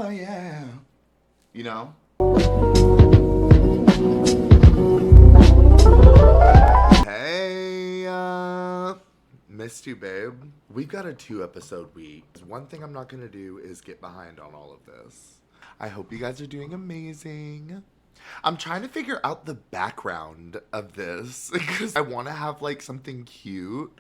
wow, yeah. You know? Hey, missed you, babe. We've got a 2-episode week. One thing I'm not gonna do is get behind on all of this. I hope you guys are doing amazing. I'm trying to figure out the background of this because I want to have like something cute.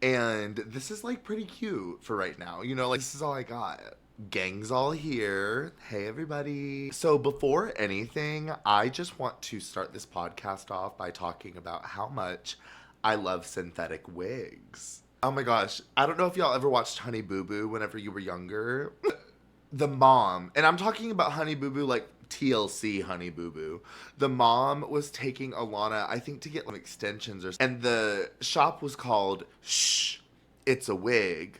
And this is like pretty cute for right now. You know, like this is all I got. Gang's all here. Hey, everybody. So, before anything, I just want to start this podcast off by talking about how much I love synthetic wigs. Oh my gosh. I don't know if y'all ever watched Honey Boo Boo whenever you were younger. The mom, and I'm talking about Honey Boo Boo like TLC Honey Boo Boo. The mom was taking Alana, I think, to get like extensions and the shop was called Shh, It's a Wig.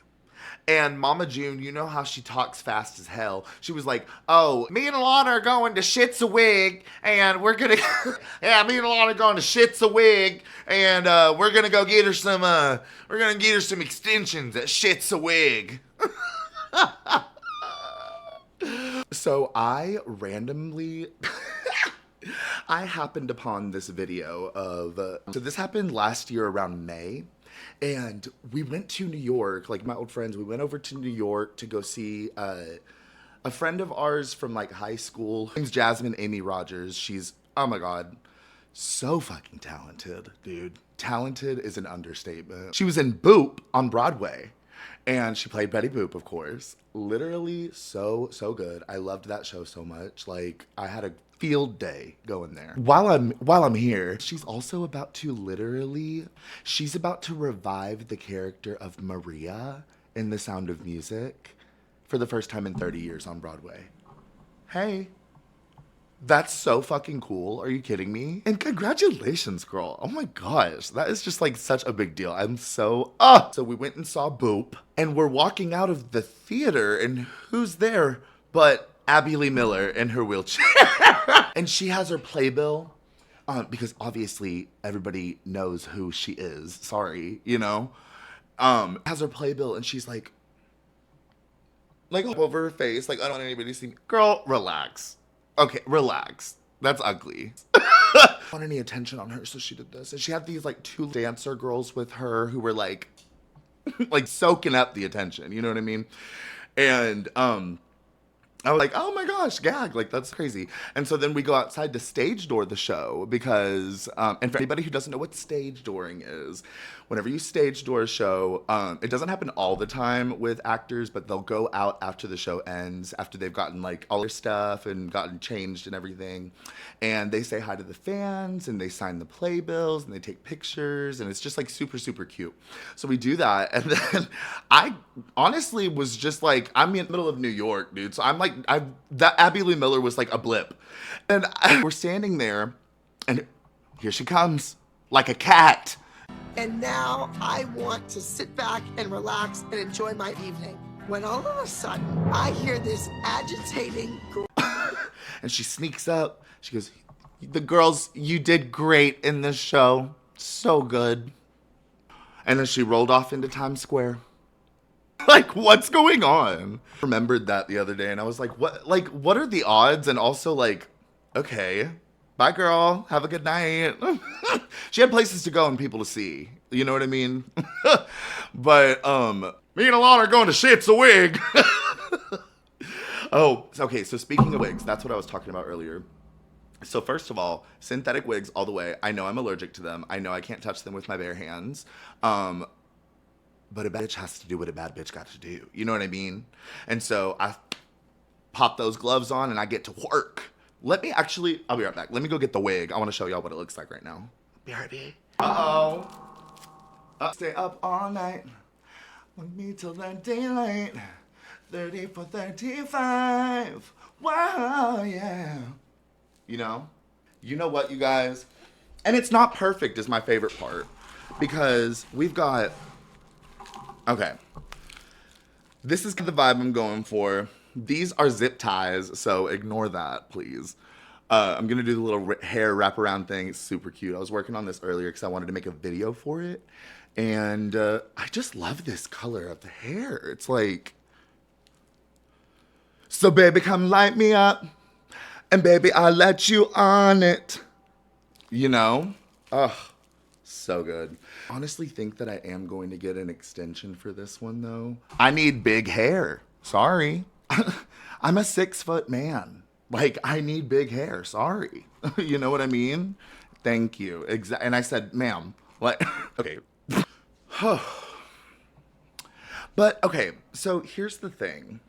And Mama June, you know how she talks fast as hell. She was like, oh, me and Alana are going to Shit's a Wig, and we're gonna, yeah, me and Alana are going to Shit's a Wig, and we're gonna go get her some, extensions at Shit's a Wig. So I randomly, I happened upon this video of, so this happened last year around May. And we went to New York, like my old friends, we went over to New York to go see a friend of ours from like high school. Her name's Jasmine Amy Rogers. She's, oh my God, so fucking talented, dude. Talented is an understatement. She was in Boop on Broadway. And she played Betty Boop, of course. Literally so good. I loved that show so much. Like, I had a field day going there. While I'm here, she's also about to she's about to revive the character of Maria in The Sound of Music for the first time in 30 years on Broadway. Hey. That's so fucking cool. Are you kidding me? And congratulations, girl. Oh my gosh. That is just like such a big deal. I'm so, So we went and saw Boop and we're walking out of the theater and who's there but Abby Lee Miller in her wheelchair. And she has her playbill because obviously everybody knows who she is. Sorry, you know? Has her playbill and she's like over her face. Like, I don't want anybody to see me. Girl, relax. Okay, relax. That's ugly. I don't want any attention on her, so she did this. And she had these like 2 dancer girls with her who were like, like soaking up the attention. You know what I mean? And I was like, oh my gosh, gag, like that's crazy. And so then we go outside to stage door the show because, and for anybody who doesn't know what stage dooring is, whenever you stage door a show, it doesn't happen all the time with actors, but they'll go out after the show ends, after they've gotten like all their stuff and gotten changed and everything. And they say hi to the fans and they sign the playbills and they take pictures and it's just like super, super cute. So we do that. And then I honestly was just like, I'm in the middle of New York, dude. So I'm like, that Abby Lee Miller was like a blip. And we're standing there and here she comes like a cat. And now I want to sit back and relax and enjoy my evening. When all of a sudden I hear this agitating and she sneaks up. She goes, the girls, you did great in this show. So good. And then she rolled off into Times Square. Like, what's going on? I remembered that the other day and I was like, what are the odds? And also like, okay, bye girl, have a good night. She had places to go and people to see. You know what I mean? But, me and Alana are going to Shit's a Wig. Oh, okay, so speaking of wigs, that's what I was talking about earlier. So first of all, synthetic wigs all the way. I know I'm allergic to them. I know I can't touch them with my bare hands. But a bad bitch has to do what a bad bitch got to do. You know what I mean? And so I pop those gloves on and I get to work. I'll be right back. Let me go get the wig. I want to show y'all what it looks like right now. BRB. Uh-oh. Stay up all night. With me till the daylight. 30 for 35. Wow, yeah. You know? You know what, you guys? And it's not perfect is my favorite part. Because we've got... Okay. This is the vibe I'm going for. These are zip ties, so ignore that, please. I'm going to do the little hair wraparound thing. It's super cute. I was working on this earlier because I wanted to make a video for it. And I just love this color of the hair. It's like... So baby, come light me up. And baby, I'll let you on it. You know? Ugh. So good. Honestly think that I am going to get an extension for this one though. I need big hair. Sorry. I'm a 6-foot man. Like, I need big hair. Sorry. You know what I mean? Thank you. And I said, ma'am. Like, okay. But okay, so here's the thing.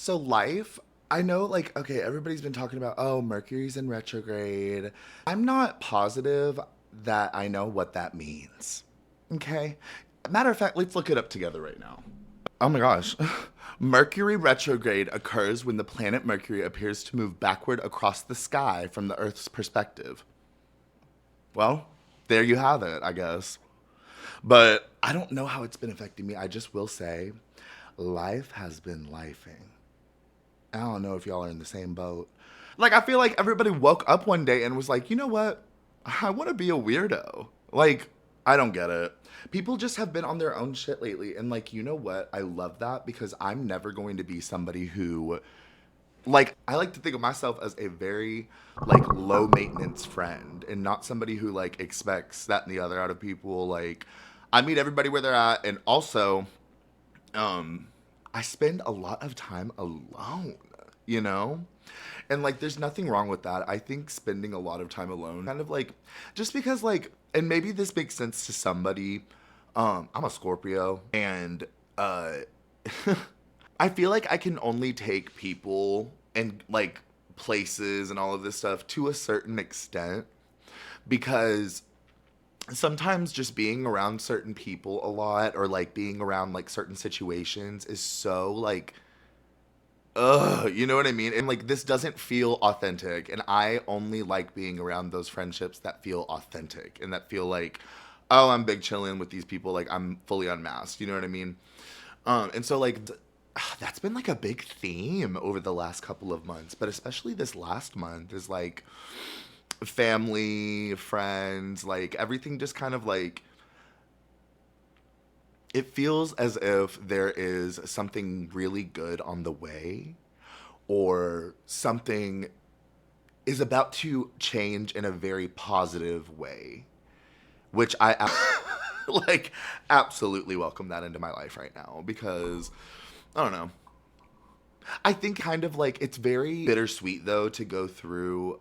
So life, I know like okay, everybody's been talking about oh, Mercury's in retrograde. I'm not positive that I know what that means. Okay? Matter of fact, let's look it up together right now. Oh my gosh. Mercury retrograde occurs when the planet Mercury appears to move backward across the sky from the Earth's perspective. Well, there you have it, I guess. But I don't know how it's been affecting me. I just will say life has been lifing. I don't know if y'all are in the same boat. Like, I feel like everybody woke up one day and was like, you know what? I want to be a weirdo. Like, I don't get it. People just have been on their own shit lately. And, like, you know what? I love that because I'm never going to be somebody who, like, I like to think of myself as a very, like, low maintenance friend and not somebody who, like, expects that and the other out of people. Like, I meet everybody where they're at. And also, I spend a lot of time alone, you know? And like there's nothing wrong with that. I think spending a lot of time alone kind of like just because like and maybe this makes sense to somebody. I'm a Scorpio and uh I feel like I can only take people and like places and all of this stuff to a certain extent because sometimes just being around certain people a lot or like being around like certain situations is so like you know what I mean? And like this doesn't feel authentic and I only like being around those friendships that feel authentic and that feel like oh, I'm big chilling with these people like I'm fully unmasked, you know what I mean? And so like that's been like a big theme over the last couple of months, but especially this last month is like family, friends, like everything just kind of like it feels as if there is something really good on the way or something is about to change in a very positive way, which I like absolutely welcome that into my life right now because I don't know. I think kind of like it's very bittersweet though to go through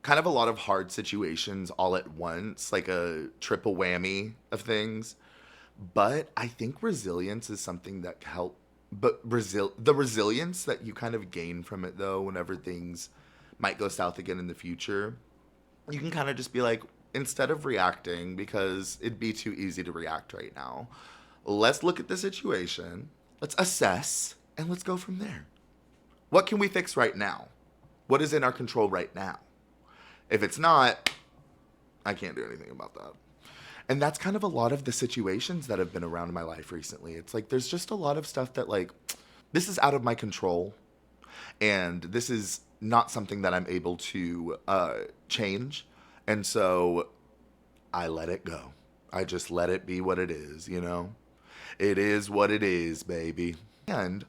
kind of a lot of hard situations all at once, like a triple whammy of things. But I think resilience is something that help. But the resilience that you kind of gain from it, though, whenever things might go south again in the future, you can kind of just be like, instead of reacting, because it'd be too easy to react right now, let's look at the situation, let's assess, and let's go from there. What can we fix right now? What is in our control right now? If it's not, I can't do anything about that. And that's kind of a lot of the situations that have been around in my life recently. It's like there's just a lot of stuff that like this is out of my control and this is not something that I'm able to change. And so I let it go. I just let it be what it is, you know? It is what it is, baby. And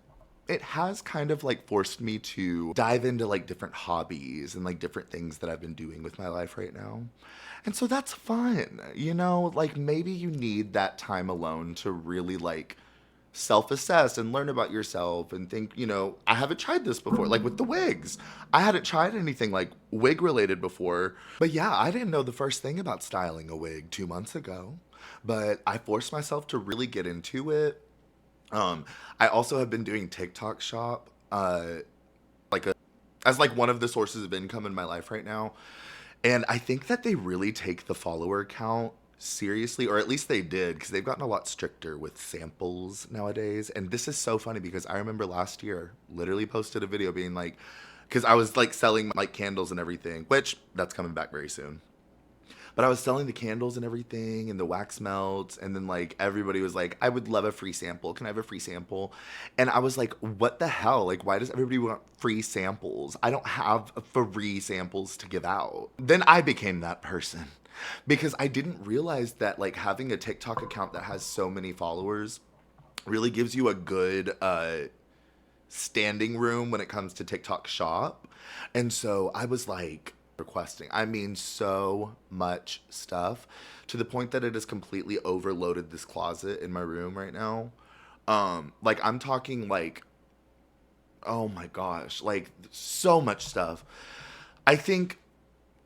it has kind of like forced me to dive into like different hobbies and like different things that I've been doing with my life right now. And so that's fun, you know, like maybe you need that time alone to really like self assess and learn about yourself and think, you know, I haven't tried this before, like with the wigs. I hadn't tried anything like wig related before. But yeah, I didn't know the first thing about styling a wig 2 months ago. But I forced myself to really get into it. I also have been doing TikTok shop, like a, as like one of the sources of income in my life right now. And I think that they really take the follower count seriously, or at least they did, because they've gotten a lot stricter with samples nowadays. And this is so funny because I remember last year, literally posted a video being like, because I was like selling like candles and everything, which that's coming back very soon. But I was selling the candles and everything and the wax melts. And then like everybody was like, I would love a free sample. Can I have a free sample? And I was like, what the hell? Like, why does everybody want free samples? I don't have free samples to give out. Then I became that person because I didn't realize that like having a TikTok account that has so many followers really gives you a good standing room when it comes to TikTok shop. And so I was like requesting, I mean, so much stuff to the point that it has completely overloaded this closet in my room right now. Like I'm talking like, oh my gosh, like so much stuff. I think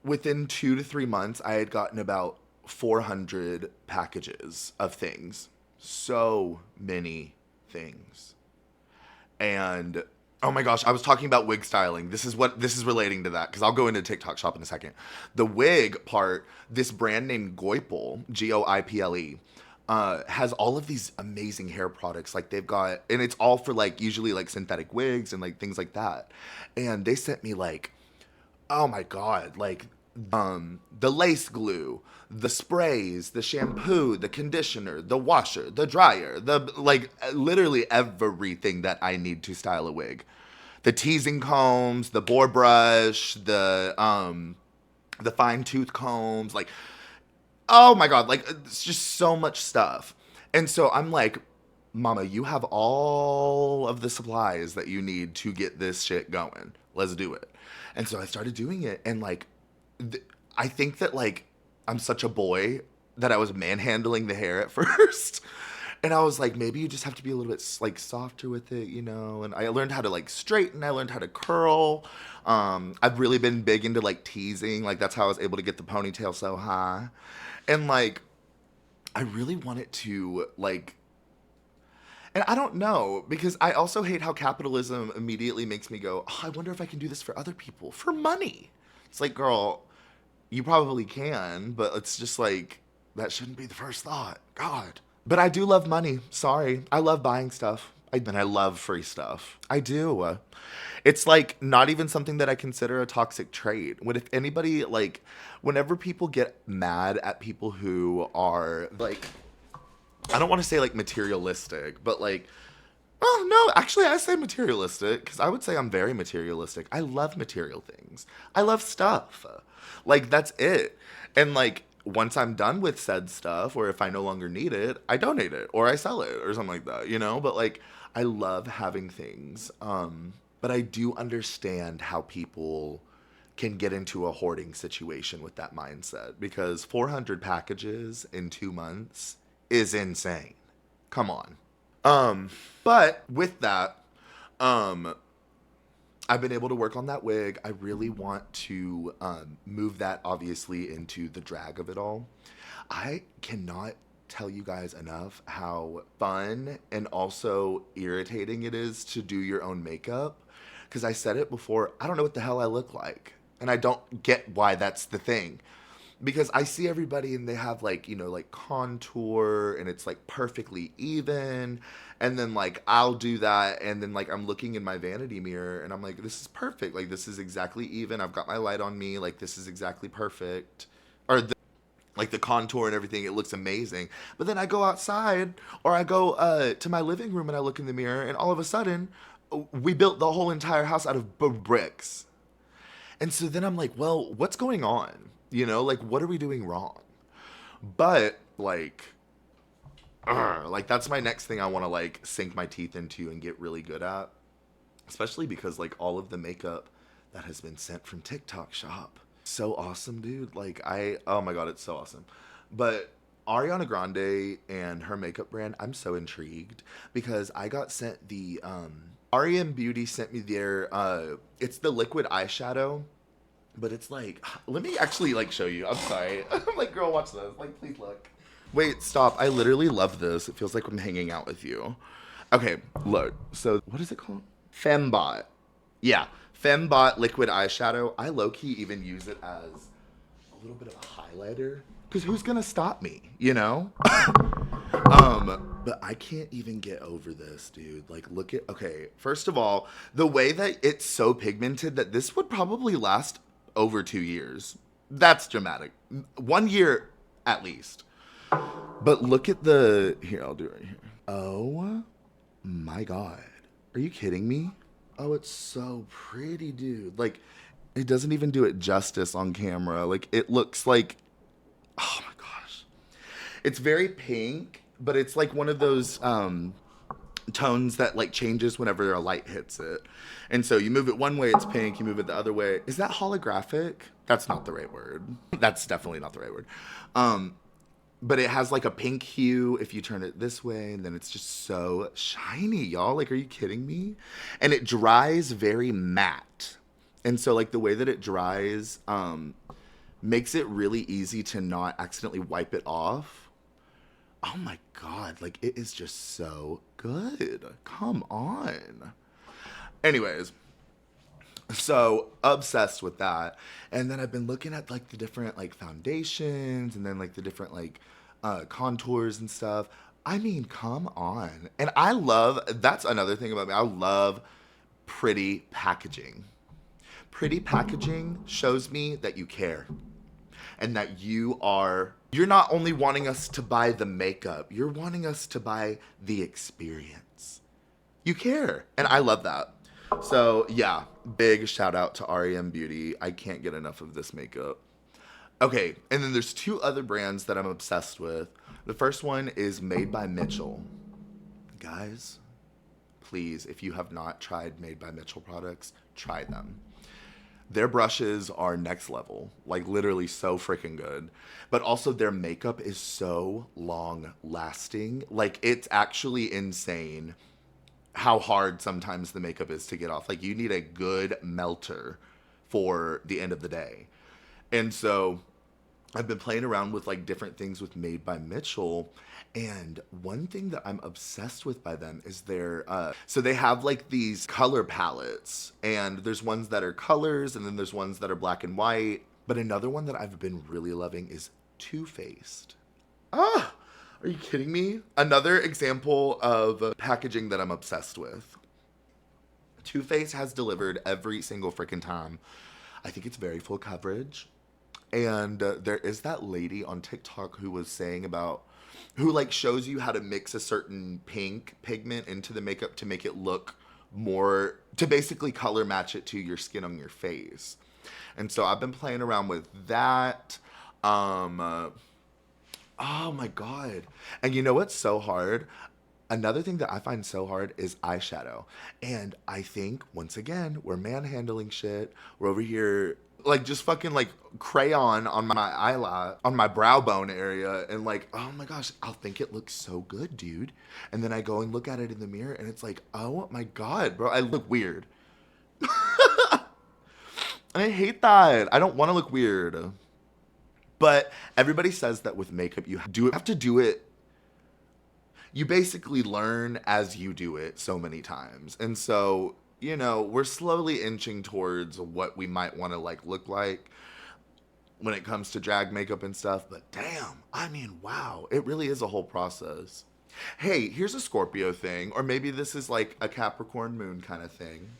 within 2 to 3 months, I had gotten about 400 packages of things. So many things. And oh my gosh, I was talking about wig styling. This is relating to that because I'll go into TikTok shop in a second. The wig part, this brand named Goiple, Goiple, has all of these amazing hair products. Like they've got, and it's all for like usually like synthetic wigs and like things like that. And they sent me like, oh my god, like the lace glue, the sprays, the shampoo, the conditioner, the washer, the dryer, the like literally everything that I need to style a wig. The teasing combs, the boar brush, the fine tooth combs, like oh my god, like it's just so much stuff. And so I'm like, Mama, you have all of the supplies that you need to get this shit going. Let's do it. And so I started doing it, and like, I think that like I'm such a boy that I was manhandling the hair at first. And I was like, maybe you just have to be a little bit like softer with it, you know. And I learned how to like straighten. I learned how to curl. I've really been big into like teasing. Like that's how I was able to get the ponytail so high. And like, I really wanted to like, and I don't know because I also hate how capitalism immediately makes me go, oh, I wonder if I can do this for other people for money. It's like, girl, you probably can, but it's just like that shouldn't be the first thought. God. But I do love money. Sorry. I love buying stuff. And I love free stuff. I do. It's like not even something that I consider a toxic trait. When if anybody like whenever people get mad at people who are like I don't want to say like materialistic, but like oh no, actually I say materialistic because I would say I'm very materialistic. I love material things. I love stuff. Like that's it. And like once I'm done with said stuff or if I no longer need it, I donate it or I sell it or something like that, you know? But like I love having things. But I do understand how people can get into a hoarding situation with that mindset because 400 packages in 2 months is insane. Come on. But with that, um, I've been able to work on that wig. I really want to move that obviously into the drag of it all. I cannot tell you guys enough how fun and also irritating it is to do your own makeup. Because I said it before, I don't know what the hell I look like. And I don't get why that's the thing because I see everybody and they have like, you know, like contour and it's like perfectly even. And then like I'll do that and then like I'm looking in my vanity mirror and I'm like, this is perfect. Like this is exactly even. I've got my light on me. Like this is exactly perfect. Or like the contour and everything, it looks amazing. But then I go outside or I go to my living room and I look in the mirror and all of a sudden we built the whole entire house out of bricks. And so then I'm like, well, what's going on? You know, like, what are we doing wrong? But, like that's my next thing I want to, like, sink my teeth into and get really good at. Especially because, like, all of the makeup that has been sent from TikTok shop. So awesome, dude. Like, oh my God, it's so awesome. But Ariana Grande and her makeup brand, I'm so intrigued because I got sent REM Beauty sent me it's the liquid eyeshadow, but it's like, let me actually like show you. I'm sorry. I'm like, girl, watch this. Like, please look. Wait, stop. I literally love this. It feels like I'm hanging out with you. Okay, look. So, what is it called? Fembot. Yeah, Fembot liquid eyeshadow. I low-key even use it as a little bit of a highlighter. Because who's gonna stop me, you know? But I can't even get over this, dude. Like, look at, okay, first of all, the way that it's so pigmented that this would probably last over 2 years. That's dramatic. 1 year at least. But look at here, I'll do it right here. Oh my God. Are you kidding me? Oh, it's so pretty, dude. Like, it doesn't even do it justice on camera. Like, it looks like, oh my gosh. It's very pink, but it's like one of those, tones that like changes whenever a light hits it. And so you move it one way, it's pink. You move it the other way. Is that holographic? That's not the right word. That's definitely not the right word. Um, but it has like a pink hue if you turn it this way, and then it's just so shiny, y'all. Like, are you kidding me? And it dries very matte. And so like the way that it dries makes it really easy to not accidentally wipe it off. Oh my god, like it is just so good. Come on. Anyways, so obsessed with that. And then I've been looking at like the different like foundations and then like the different like contours and stuff. I mean, come on. And I love, that's another thing about me. I love pretty packaging. Pretty packaging shows me that you care and that you're not only wanting us to buy the makeup, you're wanting us to buy the experience. You care, and I love that. So yeah, big shout out to REM Beauty. I can't get enough of this makeup. Okay, and then there's two other brands that I'm obsessed with. The first one is Made by Mitchell. Guys, please, if you have not tried Made by Mitchell products, try them. Their brushes are next level, like literally so freaking good. But also their makeup is so long lasting. Like it's actually insane how hard sometimes the makeup is to get off. Like you need a good melter for the end of the day. And so I've been playing around with like different things with Made by Mitchell, and one thing that I'm obsessed with by them is their so they have like these color palettes, and there's ones that are colors and then there's ones that are black and white. But another one that I've been really loving is Too Faced. Ah, are you kidding me? Another example of packaging that I'm obsessed with. Too Faced has delivered every single freaking time. I think it's very full coverage. And there is that lady on TikTok who was saying about, who like shows you how to mix a certain pink pigment into the makeup to make it look more, to basically color match it to your skin on your face. And so I've been playing around with that. Oh my God. And you know what's so hard? Another thing that I find so hard is eyeshadow. And I think, once again, we're manhandling shit. We're over here, like, just fucking, like, crayon on my eyelash, on my brow bone area. And, like, oh my gosh, I'll think it looks so good, dude. And then I go and look at it in the mirror, and it's like, oh my God, bro, I look weird. I hate that. I don't want to look weird. But everybody says that with makeup, you have to do it. You basically learn as you do it so many times. And so, you know, we're slowly inching towards what we might want to like look like when it comes to drag makeup and stuff. But damn, I mean, wow, it really is a whole process. Hey, here's a Scorpio thing, or maybe this is like a Capricorn moon kind of thing.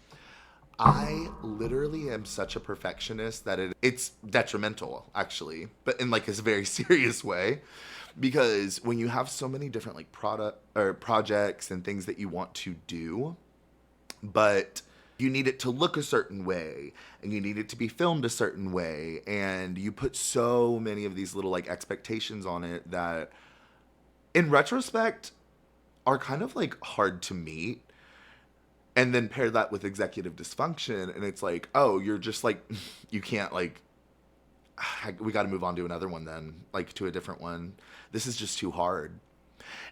I literally am such a perfectionist that it's detrimental, actually, but in like a very serious way. Because when you have so many different like product or projects and things that you want to do, but you need it to look a certain way and you need it to be filmed a certain way, and you put so many of these little like expectations on it that in retrospect are kind of like hard to meet. And then pair that with executive dysfunction, and it's like, oh, you're just like, you can't like, we got to move on to another one then, like to a different one. This is just too hard.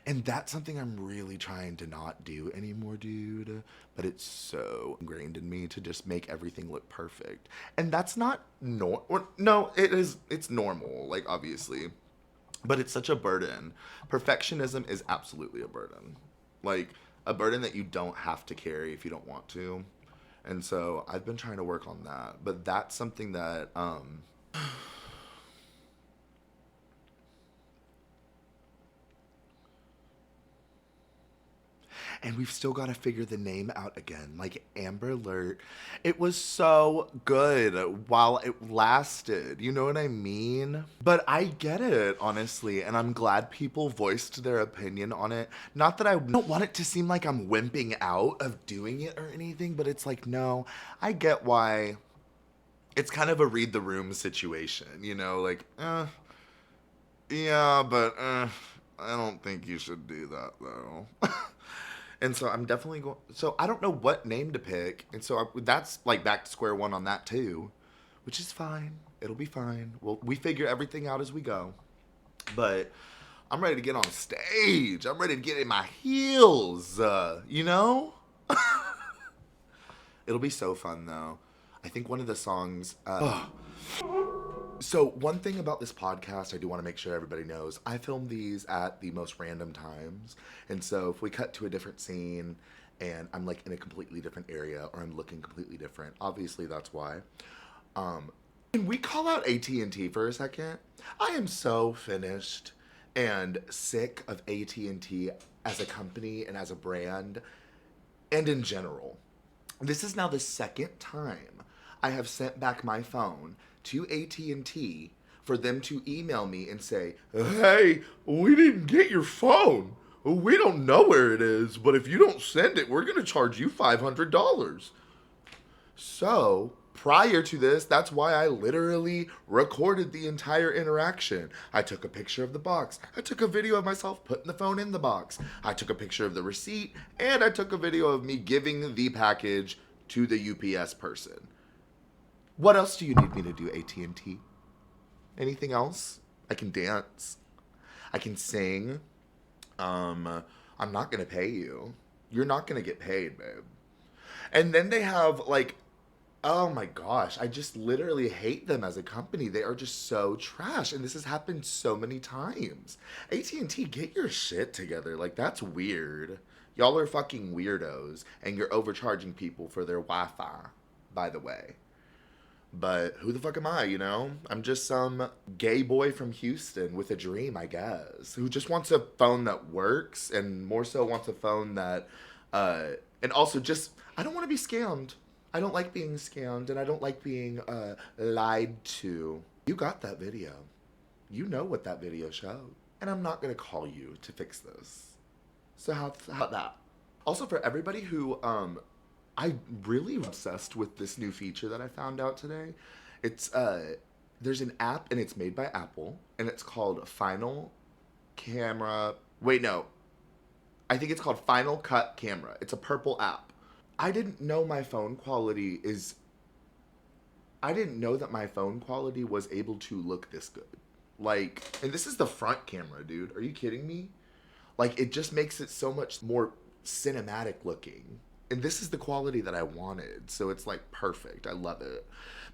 And that's something I'm really trying to not do anymore, dude. But it's so ingrained in me to just make everything look perfect. And that's not no, it is, it's normal, like obviously. But it's such a burden. Perfectionism is absolutely a burden. Like a burden that you don't have to carry if you don't want to. And so I've been trying to work on that. But that's something that and we've still got to figure the name out again. Like Amber Alert, it was so good while it lasted. You know what I mean? But I get it, honestly, and I'm glad people voiced their opinion on it. Not that I don't want it to seem like I'm wimping out of doing it or anything, but it's like, no, I get why. It's kind of a read the room situation, you know, like, yeah, but I don't think you should do that though. And so I'm definitely going. So I don't know what name to pick, and so that's like back to square one on that too, which is fine. It'll be fine. We figure everything out as we go. But I'm ready to get on stage. I'm ready to get in my heels. You know? It'll be so fun though. I think one of the songs. So one thing about this podcast, I do want to make sure everybody knows, I film these at the most random times. And so if we cut to a different scene and I'm like in a completely different area or I'm looking completely different, obviously that's why. Can we call out AT&T for a second? I am so finished and sick of AT&T as a company and as a brand and in general. This is now the second time I have sent back my phone to AT&T for them to email me and say, "Hey, we didn't get your phone. We don't know where it is, but if you don't send it, we're going to charge you $500. So, prior to this, that's why I literally recorded the entire interaction. I took a picture of the box. I took a video of myself putting the phone in the box. I took a picture of the receipt, and I took a video of me giving the package to the UPS person. What else do you need me to do, AT&T? Anything else? I can dance. I can sing. I'm not going to pay you. You're not going to get paid, babe. And then they have like, oh my gosh, I just literally hate them as a company. They are just so trash, and this has happened so many times. AT&T, get your shit together. Like, that's weird. Y'all are fucking weirdos, and you're overcharging people for their Wi-Fi, by the way. But who the fuck am I, you know? I'm just some gay boy from Houston with a dream, I guess, who just wants a phone that works and more so wants a phone that, and also just, I don't want to be scammed. I don't like being scammed and I don't like being lied to. You got that video. You know what that video showed. And I'm not going to call you to fix this. So how that? Also, for everybody who, I'm really obsessed with this new feature that I found out today. It's there's an app and it's made by Apple and it's called Final Camera. Wait, no. I think it's called Final Cut Camera. It's a purple app. I didn't know my phone quality is I didn't know that my phone quality was able to look this good. Like, and this is the front camera, dude. Are you kidding me? Like, it just makes it so much more cinematic looking. And this is the quality that I wanted. So it's like perfect. I love it.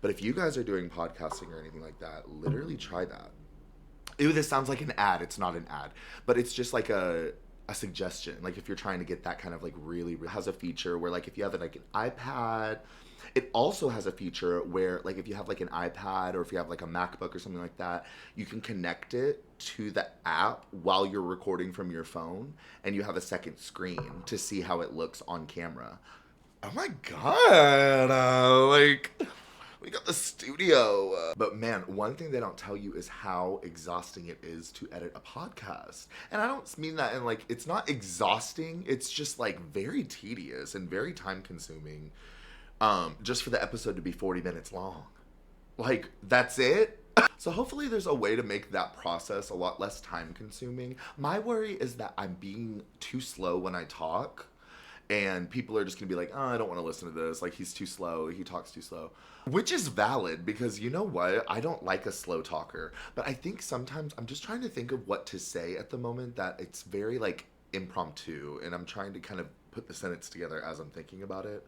But if you guys are doing podcasting or anything like that, literally try that. Ew, this sounds like an ad. It's not an ad. But it's just like a suggestion. Like if you're trying to get that kind of like really has a feature where like if you have like an iPad, it also has a feature where like if you have like an iPad or if you have like a MacBook or something like that, you can connect it to the app while you're recording from your phone and you have a second screen to see how it looks on camera. Oh my god, like we got the studio. But man, one thing they don't tell you is how exhausting it is to edit a podcast. And I don't mean that in like, it's not exhausting, it's just like very tedious and very time consuming. Just for the episode to be 40 minutes long. Like, that's it? So hopefully there's a way to make that process a lot less time consuming. My worry is that I'm being too slow when I talk. And people are just gonna be like, oh, I don't want to listen to this. Like, he's too slow. He talks too slow. Which is valid because you know what? I don't like a slow talker. But I think sometimes I'm just trying to think of what to say at the moment that it's very, like, impromptu. And I'm trying to kind of put the sentence together as I'm thinking about it.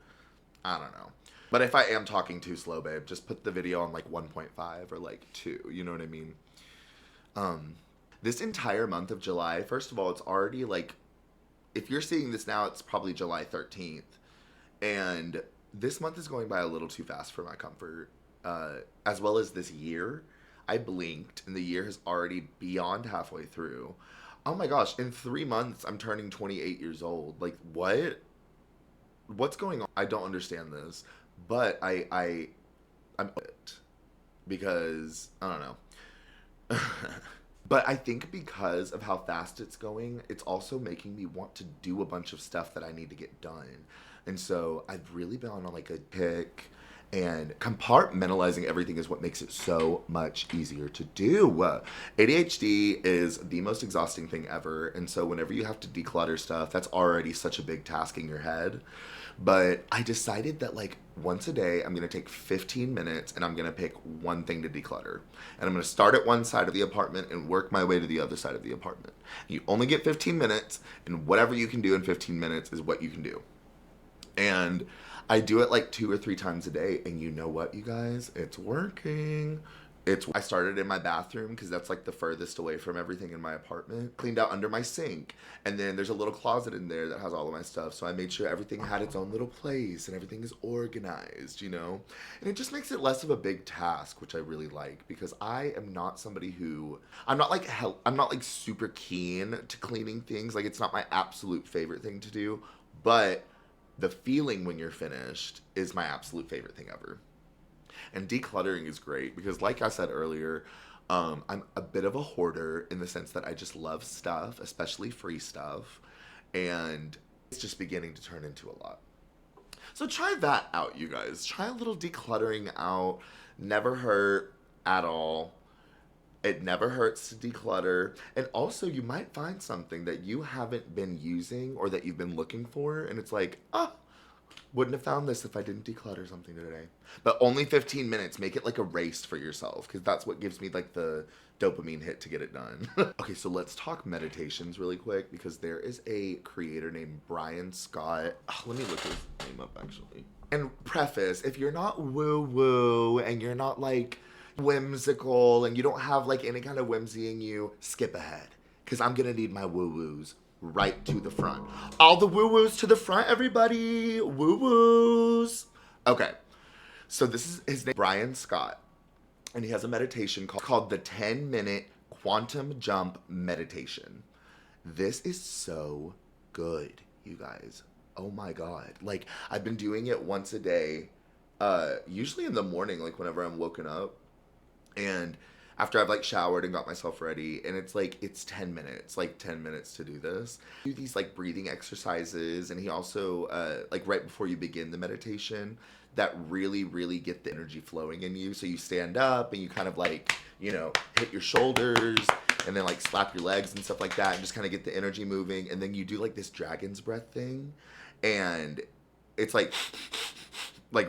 I don't know. But if I am talking too slow, babe, just put the video on like 1.5 or like 2. You know what I mean? This entire month of July, first of all, it's already like, if you're seeing this now, it's probably July 13th. And this month is going by a little too fast for my comfort. As well as this year. I blinked and the year has already beyond halfway through. Oh my gosh, in 3 months, I'm turning 28 years old. Like, what? What's going on? I don't understand this, but I'm it because I don't know. But I think because of how fast it's going, it's also making me want to do a bunch of stuff that I need to get done. And so I've really been on like a kick And compartmentalizing everything is what makes it so much easier to do. ADHD is the most exhausting thing ever. And so whenever you have to declutter stuff, that's already such a big task in your head. But I decided that like once a day, I'm going to take 15 minutes and I'm going to pick one thing to declutter. And I'm going to start at one side of the apartment and work my way to the other side of the apartment. You only get 15 minutes, and whatever you can do in 15 minutes is what you can do. And I do it like 2 or 3 times a day, and you know what, you guys? It's working. I started in my bathroom because that's like the furthest away from everything in my apartment. Cleaned out under my sink, and then there's a little closet in there that has all of my stuff. So I made sure everything had its own little place and everything is organized, you know? And it just makes it less of a big task, which I really like, because I am not somebody who I'm not like super keen to cleaning things. Like it's not my absolute favorite thing to do, but the feeling when you're finished is my absolute favorite thing ever. And decluttering is great because, like I said earlier, I'm a bit of a hoarder in the sense that I just love stuff, especially free stuff. And it's just beginning to turn into a lot. So try that out, you guys. Try a little decluttering out. Never hurt at all. It never hurts to declutter. And also, you might find something that you haven't been using or that you've been looking for. And it's like, wouldn't have found this if I didn't declutter something today. But only 15 minutes. Make it like a race for yourself, because that's what gives me like the dopamine hit to get it done. Okay, so let's talk meditations really quick, because there is a creator named Brian Scott. Let me look his name up actually. And preface, if you're not woo-woo and you're not like whimsical and you don't have like any kind of whimsy in you, skip ahead, because I'm gonna need my woo-woos right to the front. All the woo-woos to the front, everybody. Woo-woos. Okay, so this is his name, Brian Scott, and he has a meditation called the 10-minute quantum jump meditation. This is so good, you guys. Oh my God. Like, I've been doing it once a day, usually in the morning, like whenever I'm woken up. And after I've like showered and got myself ready, and it's 10 minutes, like 10 minutes to do this. Do these like breathing exercises, and he also like right before you begin the meditation that really, really get the energy flowing in you. So you stand up and you kind of like, you know, hit your shoulders and then like slap your legs and stuff like that, and just kind of get the energy moving. And then you do like this dragon's breath thing, and it's like like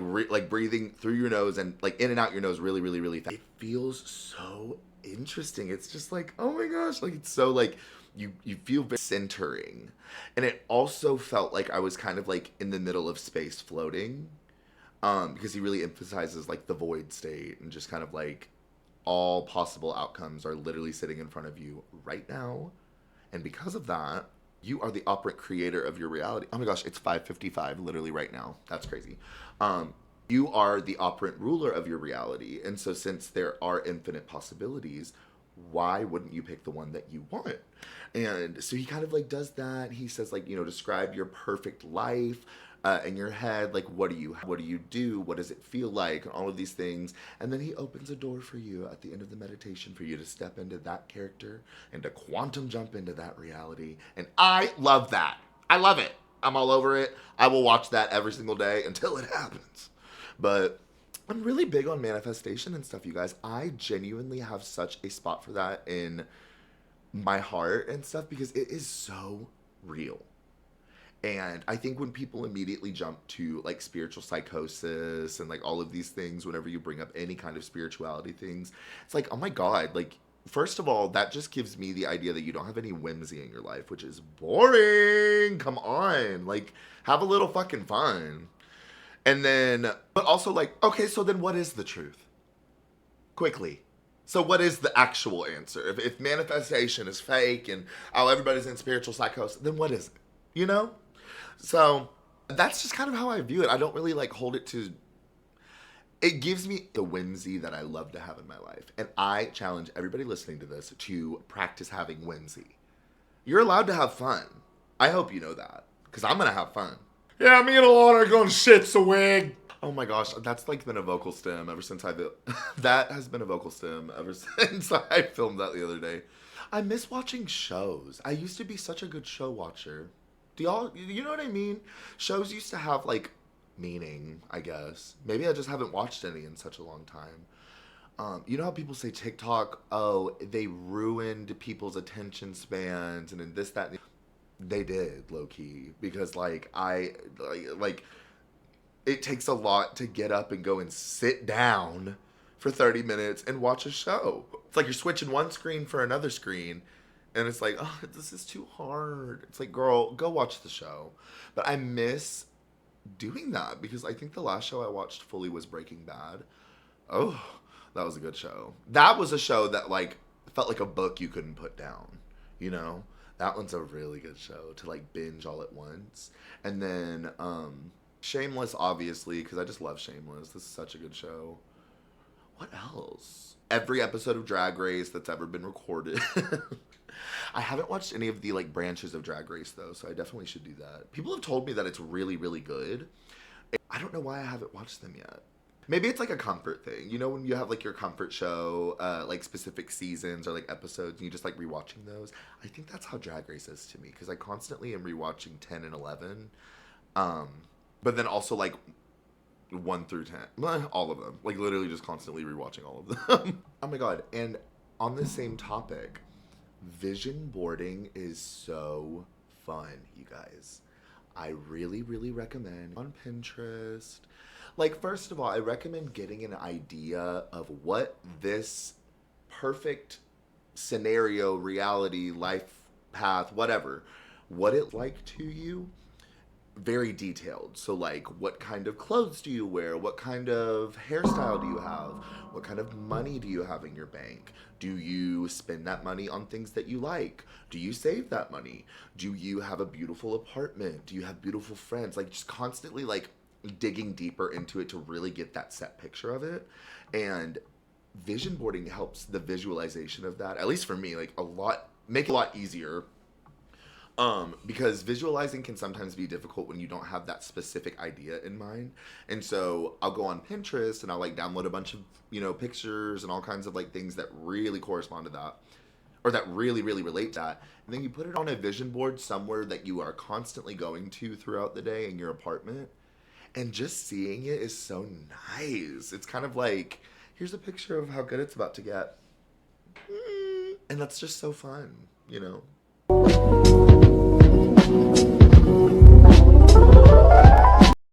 breathing through your nose and like in and out your nose really, really, really fast. It feels so interesting. It's just like, oh my gosh, like it's so like you feel very centering. And it also felt like I was kind of like in the middle of space floating, because he really emphasizes like the void state, and just kind of like all possible outcomes are literally sitting in front of you right now. And because of that, you are the operant creator of your reality. Oh my gosh, it's 5:55 literally right now. That's crazy. You are the operant ruler of your reality. And so since there are infinite possibilities, why wouldn't you pick the one that you want? And so he kind of like does that. He says like, you know, describe your perfect life in your head. Like, what do you do? What does it feel like? And all of these things. And then he opens a door for you at the end of the meditation for you to step into that character and to quantum jump into that reality. And I love that. I love it. I'm all over it. I will watch that every single day until it happens. But I'm really big on manifestation and stuff, you guys. I genuinely have such a spot for that in my heart and stuff, because it is so real. And I think when people immediately jump to like spiritual psychosis and like all of these things, whenever you bring up any kind of spirituality things, it's like, oh my God, like, first of all, that just gives me the idea that you don't have any whimsy in your life, which is boring. Come on, like, have a little fucking fun. And then, but also like, okay, so then what is the truth? Quickly. So what is the actual answer? If manifestation is fake and, oh, everybody's in spiritual psychosis, then what is it? You know? So that's just kind of how I view it. I don't really like hold it to, it gives me the whimsy that I love to have in my life. And I challenge everybody listening to this to practice having whimsy. You're allowed to have fun. I hope you know that, because I'm going to have fun. Yeah, me and Alana are going shit's a wig. Oh my gosh, that's like been a vocal stem ever since that has been a vocal stem ever since I filmed that the other day. I miss watching shows. I used to be such a good show watcher. Do y'all, you know what I mean? Shows used to have like meaning, I guess. Maybe I just haven't watched any in such a long time. You know how people say TikTok, oh, they ruined people's attention spans and then this, that, and they did, low key. Because, like, it takes a lot to get up and go and sit down for 30 minutes and watch a show. It's like you're switching one screen for another screen. And it's like, oh, this is too hard. It's like, girl, go watch the show. But I miss doing that because I think the last show I watched fully was Breaking Bad. Oh, that was a good show. That was a show that like felt like a book you couldn't put down, you know? That one's a really good show to like binge all at once. And then Shameless, obviously, because I just love Shameless. This is such a good show. What else? Every episode of Drag Race that's ever been recorded. I haven't watched any of the like branches of Drag Race though, so I definitely should do that. People have told me that it's really, really good. I don't know why I haven't watched them yet. Maybe it's like a comfort thing. You know when you have like your comfort show, like specific seasons or like episodes and you just like rewatching those? I think that's how Drag Race is to me because I constantly am rewatching 10 and 11. But then also like 1 through 10. All of them. Like literally just constantly rewatching all of them. Oh my god. And on the same topic, vision boarding is so fun, you guys. I really, really recommend on Pinterest. Like, first of all, I recommend getting an idea of what this perfect scenario, reality, life path, whatever, what it like to you. Very detailed. So, like, what kind of clothes do you wear? What kind of hairstyle do you have? What kind of money do you have in your bank? Do you spend that money on things that you like? Do you save that money? Do you have a beautiful apartment? Do you have beautiful friends? Like, just constantly, like, digging deeper into it to really get that set picture of it. And vision boarding helps the visualization of that, at least for me, like, make it a lot easier. Because visualizing can sometimes be difficult when you don't have that specific idea in mind. And so I'll go on Pinterest and I'll like download a bunch of, you know, pictures and all kinds of like things that really correspond to that or that really, really relate to that. And then you put it on a vision board somewhere that you are constantly going to throughout the day in your apartment. And just seeing it is so nice. It's kind of like, here's a picture of how good it's about to get. And that's just so fun, you know?